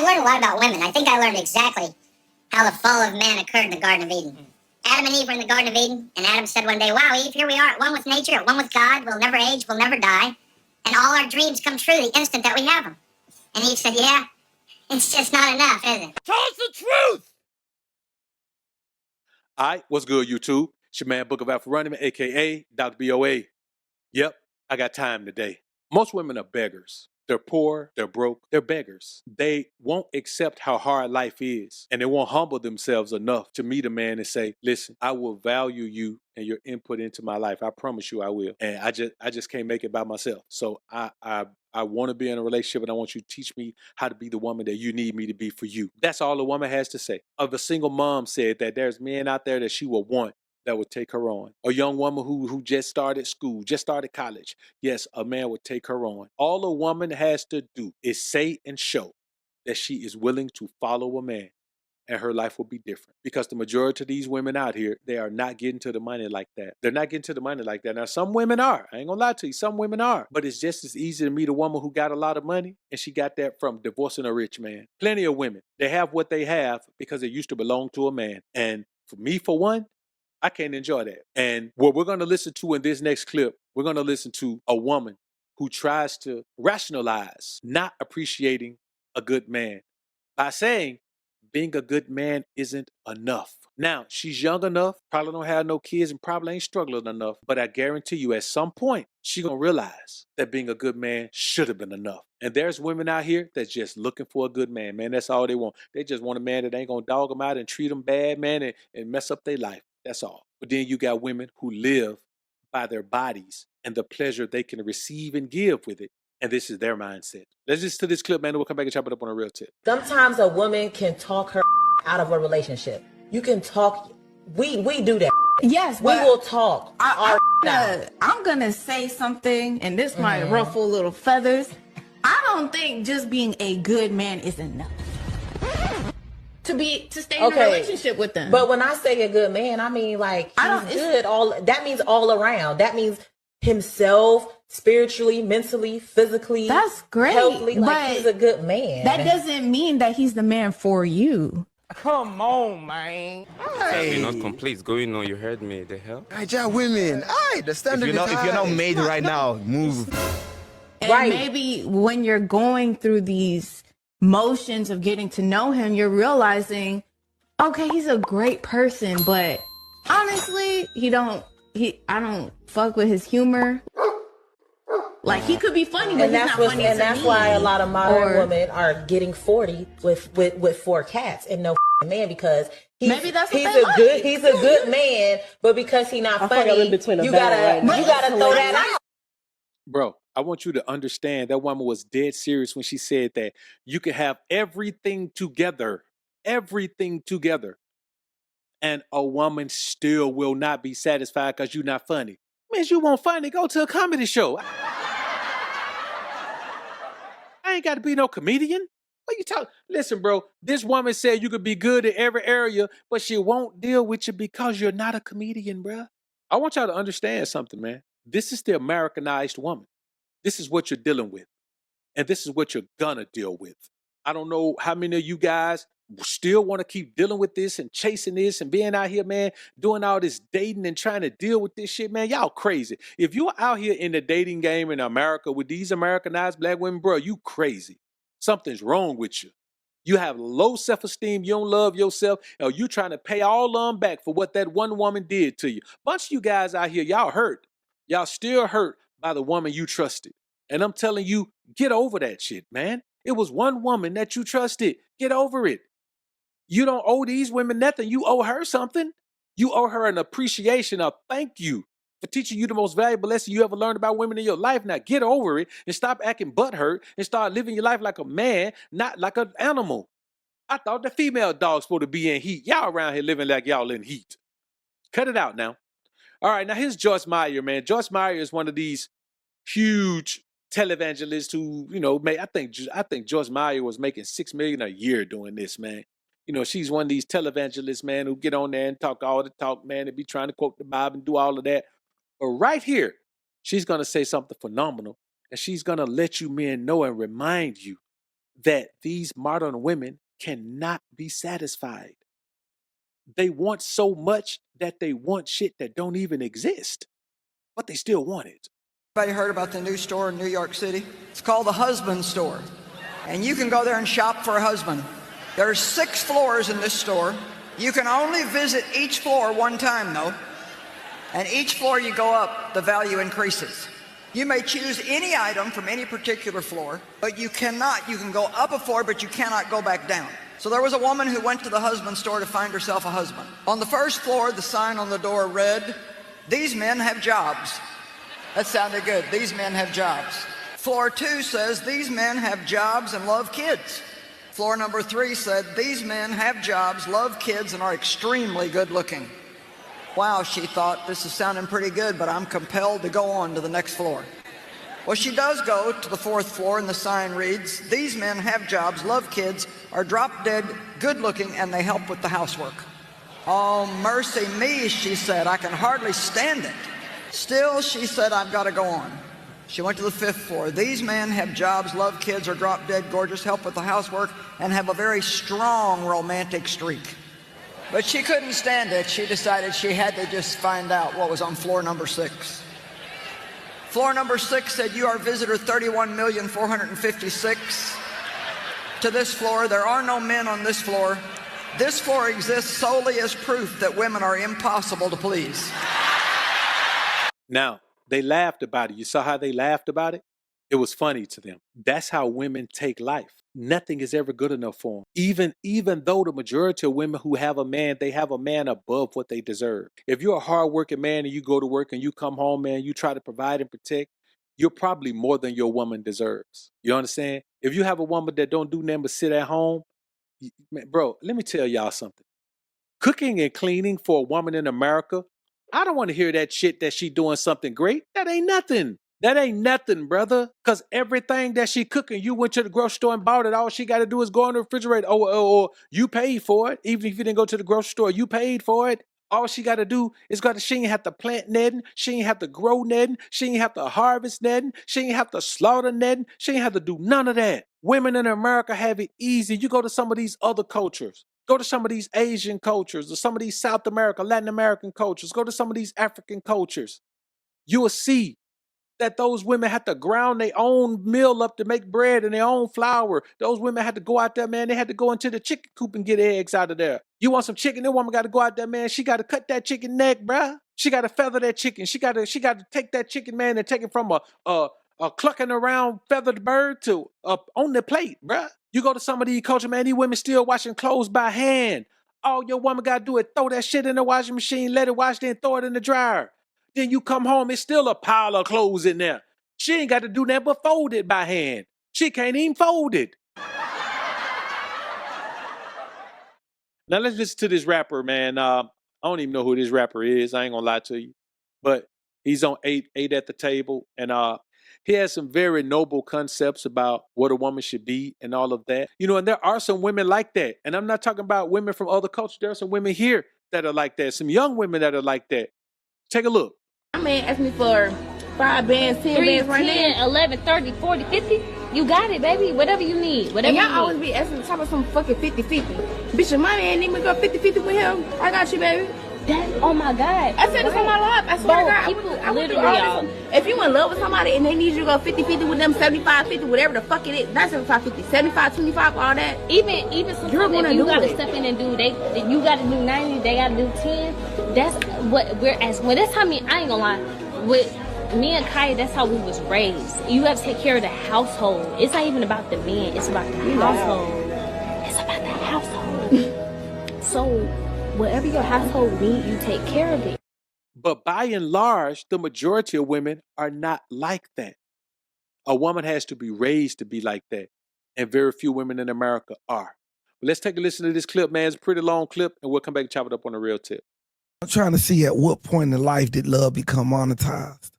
learned a lot about women. I think I learned exactly how the fall of man occurred in the Garden of Eden. Adam and Eve were in the Garden of Eden, and Adam said one day, wow, Eve, here we are at one with nature, at one with God. We'll never age, we'll never die. And all our dreams come true the instant that we have them. And Eve said, yeah, it's just not enough, is it? Tell us the truth! All right, what's good, YouTube? It's your man, Book of AlphaRonomy, a.k.a. Dr. B.O.A. Yep, I got time today. Most women are beggars. They're poor, they're broke, they're beggars. They won't accept how hard life is, and they won't humble themselves enough to meet a man and say, listen, I will value you and your input into my life. I promise you I will. And I just can't make it by myself. So I want to be in a relationship, and I want you to teach me how to be the woman that you need me to be for you. That's all a woman has to say. Of a single mom said that there's men out there that she will want that would take her on. A young woman who just started school, just started college. Yes, a man would take her on. All a woman has to do is say and show that she is willing to follow a man, and her life will be different. Because the majority of these women out here, they are not getting to the money like that. They're not getting to the money like that. Now, some women are. I ain't gonna lie to you. Some women are. But it's just as easy to meet a woman who got a lot of money, and she got that from divorcing a rich man. Plenty of women, they have what they have because they used to belong to a man. And for me, for one, I can't enjoy that. And what we're going to listen to in this next clip, we're going to listen to a woman who tries to rationalize not appreciating a good man by saying being a good man isn't enough. Now, she's young enough, probably don't have no kids, and probably ain't struggling enough. But I guarantee you, at some point, she's going to realize that being a good man should have been enough. And there's women out here that's just looking for a good man, man. That's all they want. They just want a man that ain't going to dog them out and treat them bad, man, and mess up their life. That's all. But then you got women who live by their bodies and the pleasure they can receive and give with it. And this is their mindset. Let's just to this clip, man, and we'll come back and chop it up on a real tip. Sometimes a woman can talk her out of a relationship. You can talk. We do that. Yes, we will talk. I'm gonna say something, and this might ruffle little feathers. I don't think just being a good man is enough to stay in a relationship with them. But when I say a good man, I mean like he's good. That means all around. That means himself, spiritually, mentally, physically. That's great. Healthily, like he's a good man. That doesn't mean that he's the man for you. Come on, man. Hey. You're not complete going on. You heard me. The hell? Niger women. The standard is high. If you're not made right now, move. And maybe when you're going through these motions of getting to know him, you're realizing, okay, he's a great person, but honestly, I don't fuck with his humor. Like, he could be funny, but he's not funny to me. And that's why a lot of modern women are getting 40 with 4 cats and no man, because maybe that's he's a good man, but because he's not funny, you gotta throw that out. Bro, I want you to understand that woman was dead serious when she said that you can have everything together, and a woman still will not be satisfied because you're not funny. Means you won't funny, go to a comedy show. I ain't got to be no comedian. What you talking? Listen, bro, this woman said you could be good in every area, but she won't deal with you because you're not a comedian, bro. I want y'all to understand something, man. This is the Americanized woman. This is what you're dealing with. And this is what you're gonna deal with. I don't know how many of you guys still want to keep dealing with this and chasing this and being out here, man, doing all this dating and trying to deal with this shit, man. Y'all crazy. If you're out here in the dating game in America with these Americanized black women, bro, you crazy. Something's wrong with you. You have low self-esteem. You don't love yourself. Or you trying to pay all of them back for what that one woman did to you. Bunch of you guys out here, y'all hurt. Y'all still hurt by the woman you trusted. And I'm telling you, get over that shit, man. It was one woman that you trusted. Get over it. You don't owe these women nothing. You owe her something. You owe her an appreciation, a thank you for teaching you the most valuable lesson you ever learned about women in your life. Now get over it and stop acting butthurt and start living your life like a man, not like an animal. I thought the female dog's supposed to be in heat. Y'all around here living like y'all in heat. Cut it out now. All right, now here's Joyce Meyer, man. Joyce Meyer is one of these huge televangelists who, I think Joyce Meyer was making $6 million a year doing this, man. She's one of these televangelists, man, who get on there and talk all the talk, man, and be trying to quote the Bible and do all of that. But right here, she's going to say something phenomenal, and she's going to let you men know and remind you that these modern women cannot be satisfied. They want so much that they want shit that don't even exist, but they still want it. Everybody heard about the new store in New York City? It's called the Husband Store. And you can go there and shop for a husband. There's 6 floors in this store. You can only visit each floor one time, though. And each floor you go up, the value increases. You may choose any item from any particular floor, but you can go up a floor, but you cannot go back down. So there was a woman who went to the husband store to find herself a husband. On the first floor, the sign on the door read, "These men have jobs." That sounded good. These men have jobs. Floor 2 says, "These men have jobs and love kids." Floor number 3 said, "These men have jobs, love kids, and are extremely good looking." Wow, she thought, this is sounding pretty good, but I'm compelled to go on to the next floor. Well, she does go to the 4th floor, and the sign reads, "These men have jobs, love kids, are drop dead, good looking, and they help with the housework." Oh, mercy me, she said, I can hardly stand it. Still, she said, I've got to go on. She went to the 5th floor. "These men have jobs, love kids, are drop dead, gorgeous, help with the housework, and have a very strong romantic streak." But she couldn't stand it. She decided she had to just find out what was on floor number 6. Floor number 6 said, "You are visitor 31,456. To this floor, there are no men on this floor. This floor exists solely as proof that women are impossible to please." Now, they laughed about it. You saw how they laughed about it? It was funny to them. That's how women take life. Nothing is ever good enough for them. Even though the majority of women who have a man, they have a man above what they deserve. If you're a hardworking man and you go to work and you come home, man, you try to provide and protect, you're probably more than your woman deserves. You understand? If you have a woman that don't do nothing but sit at home, man, bro, let me tell y'all something. Cooking and cleaning for a woman in America, I don't want to hear that shit that she doing something great. That ain't nothing. That ain't nothing, brother. Because everything that she cooking, you went to the grocery store and bought it. All she got to do is go in the refrigerator. Or you paid for it. Even if you didn't go to the grocery store, you paid for it. All she got to do is she ain't have to plant netting. She ain't have to grow netting. She ain't have to harvest netting. She ain't have to slaughter netting. She ain't have to do none of that. Women in America have it easy. You go to some of these other cultures. Go to some of these Asian cultures or some of these South America, Latin American cultures. Go to some of these African cultures. You will see that those women had to ground their own meal up to make bread and their own flour. Those women had to go out there, man. They had to go into the chicken coop and get eggs out of there. You want some chicken? That woman got to go out there, man. She got to cut that chicken neck, bruh. She got to feather that chicken. She got to take that chicken, man, and take it from a clucking around feathered bird to on the plate, bruh. You go to some of these cultures, man, these women still washing clothes by hand. All your woman got to do is throw that shit in the washing machine, let it wash, then throw it in the dryer. Then you come home, it's still a pile of clothes in there. She ain't got to do that but fold it by hand. She can't even fold it. Now let's listen to this rapper, man. I don't even know who this rapper is. I ain't gonna lie to you. But he's on 8 at the table. And he has some very noble concepts about what a woman should be and all of that. You know, and there are some women like that. And I'm not talking about women from other cultures. There are some women here that are like that. Some young women that are like that. Take a look. My man asked me for 5 bands, 10 bands right 10, now. 11, 30, 40, 50. You got it, baby. Whatever you need. Whatever And you y'all need. always be asking to talk about some fucking 50-50. Bitch, if my man need me to go 50-50 with him, I got you, baby. Oh my God. I said this on my life. I swear Bro, to God. people I would do literally, all this. If you in love with somebody and they need you to go 50-50 with them, 75-50, whatever the fuck it is, not 75-50, 75-25, all that. Even sometimes if you gotta step in and do you gotta do 90, they gotta do 10. That's what we're asking. Well, that's how I ain't gonna lie. With me and Kaya, that's how we was raised. You have to take care of the household. It's not even about the men, it's about the household. It's about the household. So whatever your household needs, you take care of it. But by and large, the majority of women are not like that. A woman has to be raised to be like that. And very few women in America are. But let's take a listen to this clip, man. It's a pretty long clip, and we'll come back and chop it up on the real tip. I'm trying to see at what point in life did love become monetized.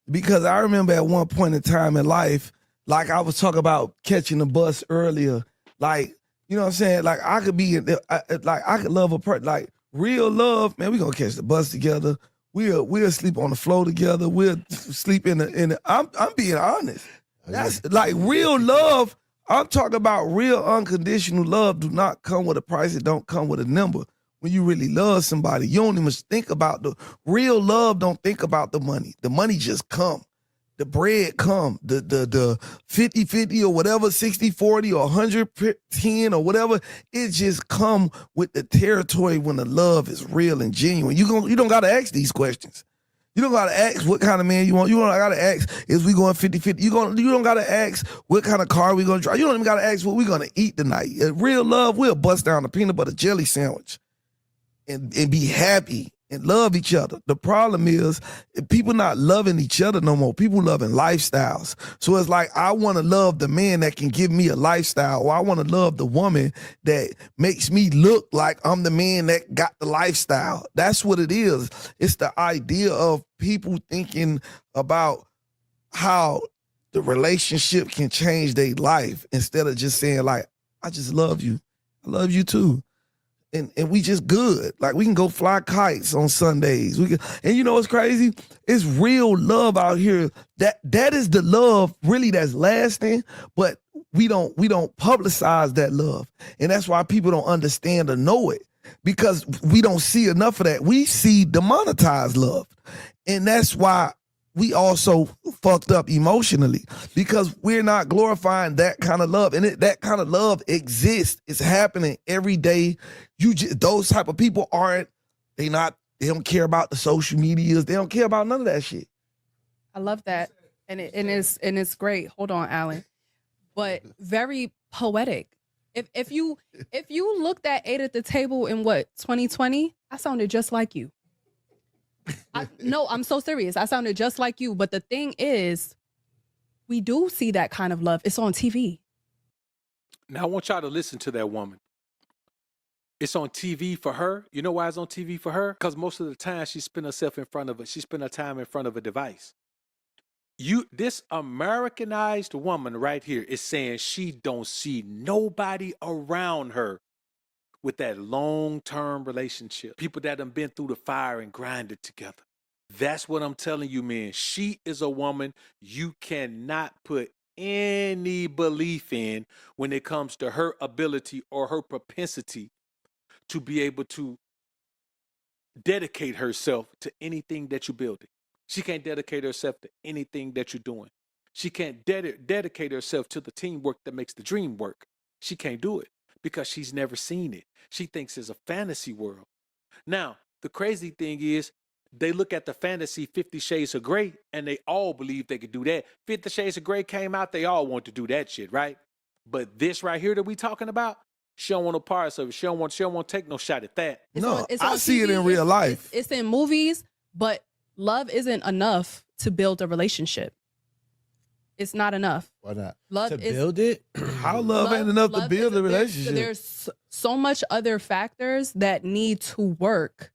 Because I remember at one point in time in life, like I was talking about catching the bus earlier, like, you know what I'm saying? Like I could be, like I could love a person, like real love, man, we gonna catch the bus together. We'll sleep on the floor together. We'll sleep in the I'm being honest. That's like real love. I'm talking about real unconditional love do not come with a price. It don't come with a number. When you really love somebody, you don't even think about the real love. Don't think about the money. The money just come. The bread come. The 50-50 or whatever, 60-40 or 110 or whatever. It just come with the territory when the love is real and genuine. You don't gotta ask these questions. You don't gotta ask what kind of man you want. You don't gotta ask, is we going 50-50? You don't gotta ask what kind of car we gonna drive. You don't even gotta ask what we gonna eat tonight. Real love will bust down a peanut butter jelly sandwich and be happy and love each other. The problem is people not loving each other no more. People loving lifestyles. So it's like, I want to love the man that can give me a lifestyle, or I want to love the woman that makes me look like I'm the man that got the lifestyle. That's what it is. It's the idea of people thinking about how the relationship can change their life instead of just saying like, I just love you. I love you too. And we just good. Like, we can go fly kites on Sundays. And you know what's crazy? It's real love out here. That is the love really that's lasting, but we don't publicize that love. And that's why people don't understand or know it, because we don't see enough of that. We see demonetized love. And that's why we also fucked up emotionally, because we're not glorifying that kind of love. And that kind of love exists. It's happening every day. Those type of people they don't care about the social medias. They don't care about none of that shit. I love that. And it's great. Hold on, Alan. But very poetic. If you looked at 8 at the table in 2020, I sounded just like you. No, I'm so serious. I sounded just like you. But the thing is, we do see that kind of love. It's on TV. Now I want y'all to listen to that woman. It's on TV for her. You know why it's on TV for her? Because most of the time she spend her time in front of a device. This Americanized woman right here is saying she don't see nobody around her with that long-term relationship. People that done been through the fire and grinded together. That's what I'm telling you, man. She is a woman you cannot put any belief in when it comes to her ability or her propensity to be able to dedicate herself to anything that you're building. She can't dedicate herself to anything that you're doing. She can't dedicate herself to the teamwork that makes the dream work. She can't do it because she's never seen it. She thinks it's a fantasy world. Now, the crazy thing is, they look at the fantasy 50 Shades of Grey and they all believe they could do that. 50 Shades of Grey came out, they all want to do that shit, right? But this right here that we talking about, she don't want no parts of it. She don't want to take no shot at that. I see it in real life. It's in movies, but love isn't enough to build a relationship. It's not enough. Why not? Love to build it? How love ain't enough to build a relationship? There's so much other factors that need to work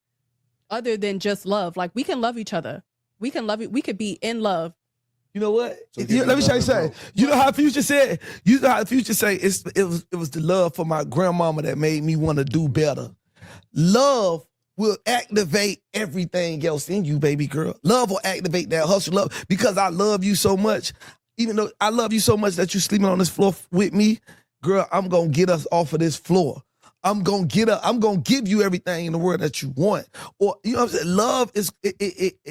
other than just love. Like, we can love each other. We could be in love. You know what? Let me tell you something. You know how Future said? You know how Future say it was the love for my grandmama that made me want to do better. Love will activate everything else in you, baby girl. Love will activate that hustle love, because I love you so much. Even though I love you so much that you're sleeping on this floor with me, girl, I'm going to get us off of this floor. I'm going to give you everything in the world that you want. Or, you know what I'm saying? Love is, it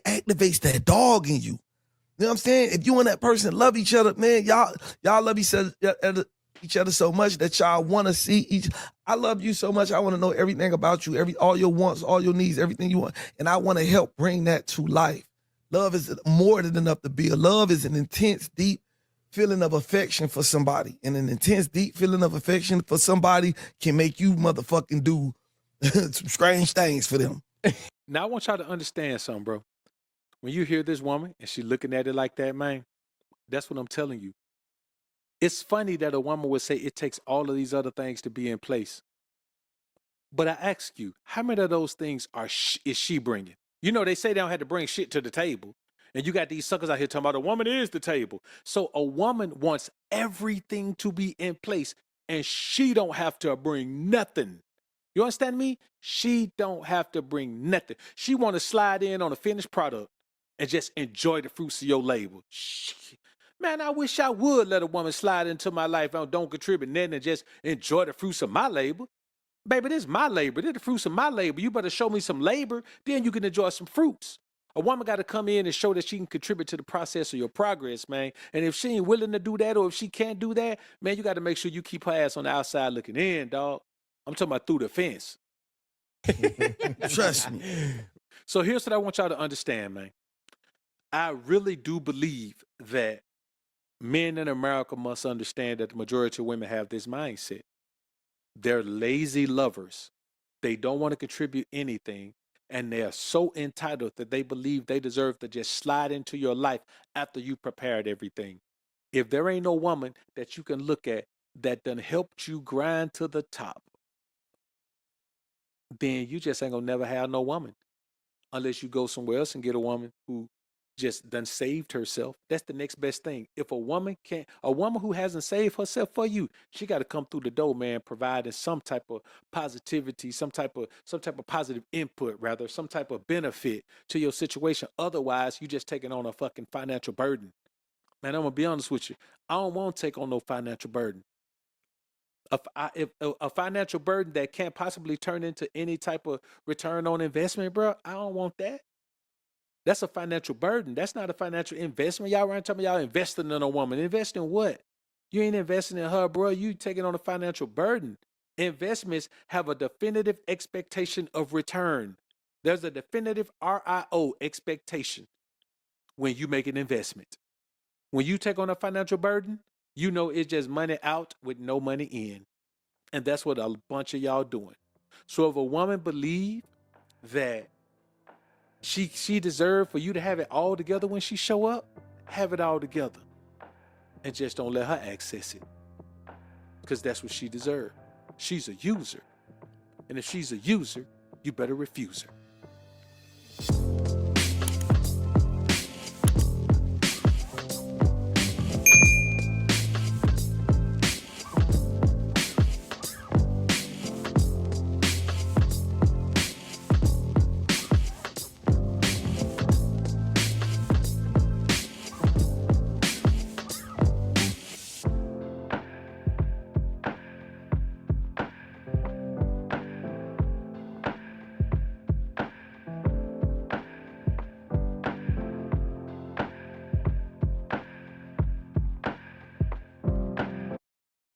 activates that dog in you. You know what I'm saying? If you and that person love each other, man, y'all love each other so much that y'all want to see I love you so much. I want to know everything about you, all your wants, all your needs, everything you want. And I want to help bring that to life. Love is more than enough to build. Love is an intense, deep feeling of affection for somebody. And an intense, deep feeling of affection for somebody can make you motherfucking do some strange things for them. Now, I want y'all to understand something, bro. When you hear this woman and she looking at it like that, man, that's what I'm telling you. It's funny that a woman would say it takes all of these other things to be in place. But I ask you, how many of those things is she bringing? You know, they say they don't have to bring shit to the table. And you got these suckers out here talking about a woman is the table. So a woman wants everything to be in place, and she don't have to bring nothing. You understand me? She don't have to bring nothing. She want to slide in on a finished product and just enjoy the fruits of your labor. Man, I wish I would let a woman slide into my life and don't contribute nothing and just enjoy the fruits of my labor. Baby, this is my labor. This is the fruits of my labor. You better show me some labor, then you can enjoy some fruits. A woman got to come in and show that she can contribute to the process of your progress, man. And if she ain't willing to do that, or if she can't do that, man, you got to make sure you keep her ass on the outside looking in, dog. I'm talking about through the fence. Trust me. So here's what I want y'all to understand, man. I really do believe that men in America must understand that the majority of women have this mindset. They're lazy lovers. They don't want to contribute anything. And they are so entitled that they believe they deserve to just slide into your life after you prepared everything. If there ain't no woman that you can look at that done helped you grind to the top, then you just ain't gonna never have no woman. Unless you go somewhere else and get a woman who just done saved herself. That's the next best thing. If a woman who hasn't saved herself for you, she got to come through the door, man, providing some type of positivity, some type of positive input, rather, some type of benefit to your situation. Otherwise, you just taking on a fucking financial burden. Man, I'm gonna be honest with you. I don't want to take on no financial burden. A financial burden that can't possibly turn into any type of return on investment, bro, I don't want that. That's a financial burden. That's not a financial investment. Y'all around telling me y'all investing in a woman. Invest in what? You ain't investing in her, bro. You taking on a financial burden. Investments have a definitive expectation of return. There's a definitive RIO expectation when you make an investment. When you take on a financial burden, you know it's just money out with no money in. And that's what a bunch of y'all doing. So if a woman believe that she deserve for you to have it all together when she show up, have it all together. And just don't let her access it. Because that's what she deserves. She's a user. And if she's a user, you better refuse her.